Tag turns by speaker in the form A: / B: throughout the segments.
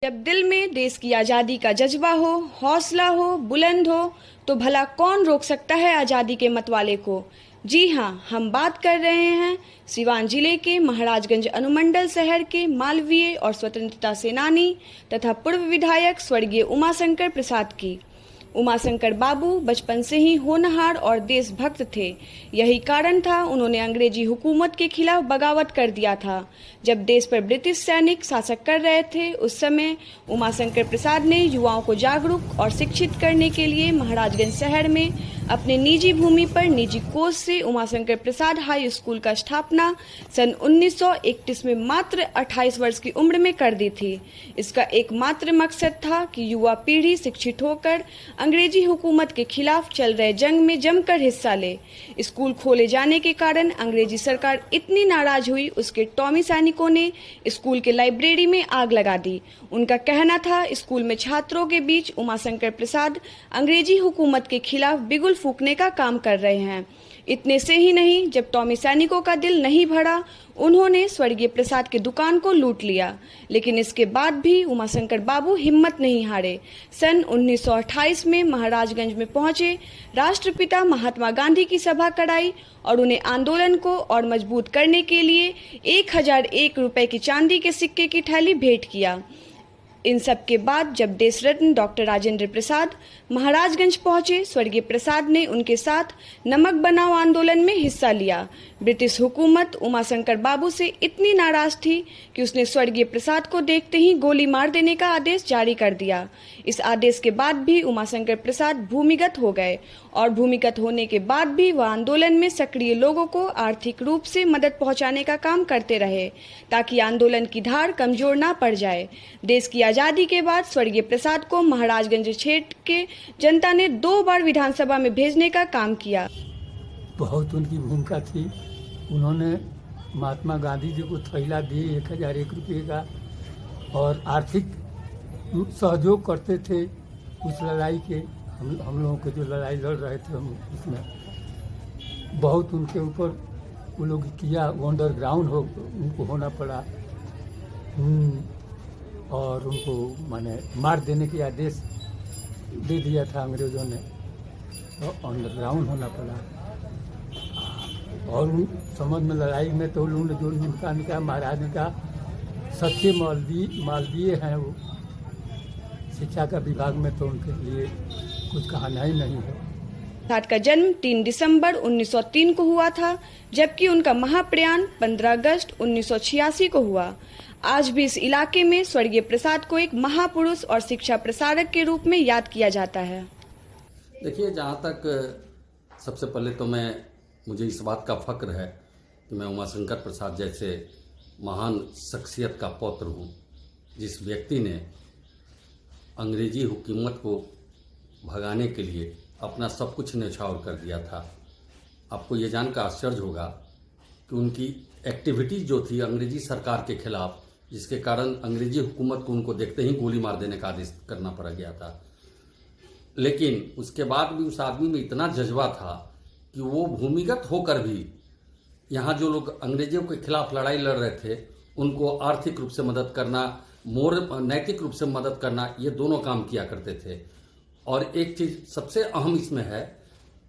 A: जब दिल में देश की आज़ादी का जज्बा हो, हौसला हो, बुलंद हो, तो भला कौन रोक सकता है आज़ादी के मतवाले को। जी हाँ, हम बात कर रहे हैं सिवान जिले के महाराजगंज अनुमंडल शहर के मालवीय और स्वतंत्रता सेनानी तथा पूर्व विधायक स्वर्गीय उमाशंकर प्रसाद की। उमाशंकर बाबू बचपन से ही होनहार और देशभक्त थे। यही कारण था उन्होंने अंग्रेजी हुकूमत के खिलाफ बगावत कर दिया था। जब देश पर ब्रिटिश सैनिक शासक कर रहे थे, उस समय उमाशंकर प्रसाद ने युवाओं को जागरूक और शिक्षित करने के लिए महाराजगंज शहर में अपने निजी भूमि पर निजी कोष से उमाशंकर प्रसाद हाई स्कूल का स्थापना सन 1931 में मात्र 28 वर्ष की उम्र में कर दी थी। इसका एकमात्र मकसद था कि युवा पीढ़ी शिक्षित होकर अंग्रेजी हुकूमत के खिलाफ चल रहे जंग में जमकर हिस्सा ले। स्कूल खोले जाने के कारण अंग्रेजी सरकार इतनी नाराज हुई, उसके टॉमी सैनिकों ने स्कूल के लाइब्रेरी में आग लगा दी। उनका कहना था स्कूल में छात्रों के बीच उमाशंकर प्रसाद अंग्रेजी हुकूमत के खिलाफ बिगुल फूंकने का काम कर रहे हैं। इतने से ही नहीं, जब टॉमी सैनिकों का दिल नहीं भरा, उन्होंने स्वर्गीय प्रसाद की दुकान को लूट लिया। लेकिन इसके बाद भी उमाशंकर बाबू हिम्मत नहीं हारे। सन 1928 में महाराजगंज में पहुंचे, राष्ट्रपिता महात्मा गांधी की सभा कराई और उन्हें आंदोलन को और मजबूत करने के लिए 1001 रुपए की चांदी के सिक्के की थैली भेंट किया। इन सब के बाद जब देश रत्न डॉक्टर राजेंद्र प्रसाद महाराजगंज पहुंचे, स्वर्गीय प्रसाद ने उनके साथ नमक बनाओ आंदोलन में हिस्सा लिया। ब्रिटिश हुकूमत उमाशंकर बाबू से इतनी नाराज थी कि उसने स्वर्गीय प्रसाद को देखते ही गोली मार देने का आदेश जारी कर दिया। इस आदेश के बाद भी उमाशंकर प्रसाद भूमिगत हो गए और भूमिगत होने के बाद भी वह आंदोलन में सक्रिय लोगों को आर्थिक रूप से मदद पहुंचाने का काम करते रहे, ताकि आंदोलन की धार कमजोर ना पड़ जाए। देश की आजादी के बाद स्वर्गीय प्रसाद को महाराजगंज क्षेत्र के जनता ने 2 बार विधानसभा में भेजने का काम किया।
B: बहुत उनकी भूमिका थी। उन्होंने महात्मा गांधी जी को थैला दिए 1001 रुपये का और आर्थिक सहयोग करते थे उस लड़ाई के। हम लोगों के जो लड़ाई लड़ रहे थे, हम उसमें बहुत उनके ऊपर वो लोग किया। अंडरग्राउंड उनको होना पड़ा और उनको माने मार देने के आदेश दे दिया था अंग्रेज़ों ने, तो अंडरग्राउंड होना पड़ा। और उन समझ में लड़ाई में तो उन्होंने जो उनका महाराज का सच्चे मालवीय हैं, वो शिक्षा का विभाग में तो उनके लिए कुछ कहना ही नहीं है।
A: प्रसाद का जन्म 3 दिसंबर 1903 को हुआ था, जबकि उनका महाप्रयाण 15 अगस्त 1986 को हुआ। आज भी इस इलाके में स्वर्गीय प्रसाद को एक महापुरुष और शिक्षा प्रसारक के रूप में याद किया जाता है।
C: देखिए, जहाँ तक सबसे पहले तो मुझे इस बात का फक्र है कि मैं उमाशंकर प्रसाद जैसे महान शख्सियत का पौत्र हूँ, जिस व्यक्ति ने अंग्रेजी हुकूमत को भगाने के लिए अपना सब कुछ न्यौछावर कर दिया था। आपको ये जानकर आश्चर्य होगा कि उनकी एक्टिविटीज जो थी अंग्रेजी सरकार के खिलाफ, जिसके कारण अंग्रेजी हुकूमत को उनको देखते ही गोली मार देने का आदेश करना पड़ गया था। लेकिन उसके बाद भी उस आदमी में इतना जज्बा था कि वो भूमिगत होकर भी यहाँ जो लोग अंग्रेजों के खिलाफ लड़ाई लड़ रहे थे, उनको आर्थिक रूप से मदद करना, नैतिक रूप से मदद करना, ये दोनों काम किया करते थे। और एक चीज़ सबसे अहम इसमें है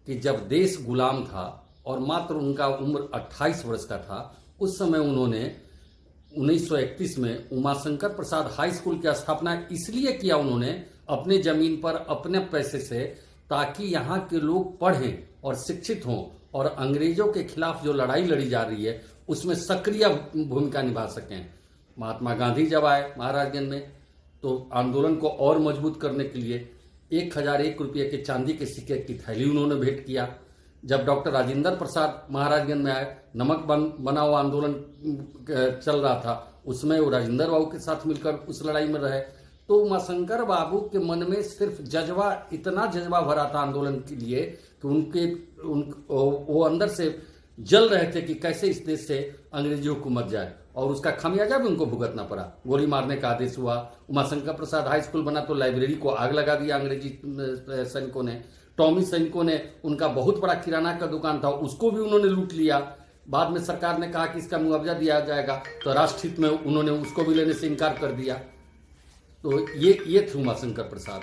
C: कि जब देश गुलाम था और मात्र उनका उम्र 28 वर्ष का था, उस समय उन्होंने 1931 में उमाशंकर प्रसाद हाई स्कूल की स्थापना इसलिए किया उन्होंने अपने ज़मीन पर अपने पैसे से, ताकि यहाँ के लोग पढ़ें और शिक्षित हों और अंग्रेजों के खिलाफ जो लड़ाई लड़ी जा रही है उसमें सक्रिय भूमिका निभा सकें। महात्मा गांधी जब आए महाराजगंज में, तो आंदोलन को और मजबूत करने के लिए 1001 रुपये के चांदी के सिक्के की थैली उन्होंने भेंट किया। जब डॉक्टर राजेंद्र प्रसाद महाराजगंज में आए, नमक बनाओ आंदोलन चल रहा था, उसमें वो राजेंद्र बाबू के साथ मिलकर उस लड़ाई में रहे। तो उमाशंकर बाबू के मन में सिर्फ जज्बा, इतना जज्बा भरा था आंदोलन के लिए कि वो अंदर से जल रहे थे कि कैसे इस देश से अंग्रेजी हुकूमत जाए, और उसका खामियाजा भी उनको भुगतना पड़ा। गोली मारने का आदेश हुआ। उमाशंकर प्रसाद हाई स्कूल बना तो लाइब्रेरी को आग लगा दिया अंग्रेजी सैनिकों ने। टॉमी सैनिकों ने, उनका बहुत बड़ा किराना का दुकान था, उसको भी उन्होंने लूट लिया। बाद में सरकार ने कहा कि इसका मुआवजा दिया जाएगा, तो राष्ट्रहित में उन्होंने उसको भी लेने से इनकार कर दिया। तो ये थे उमाशंकर प्रसाद।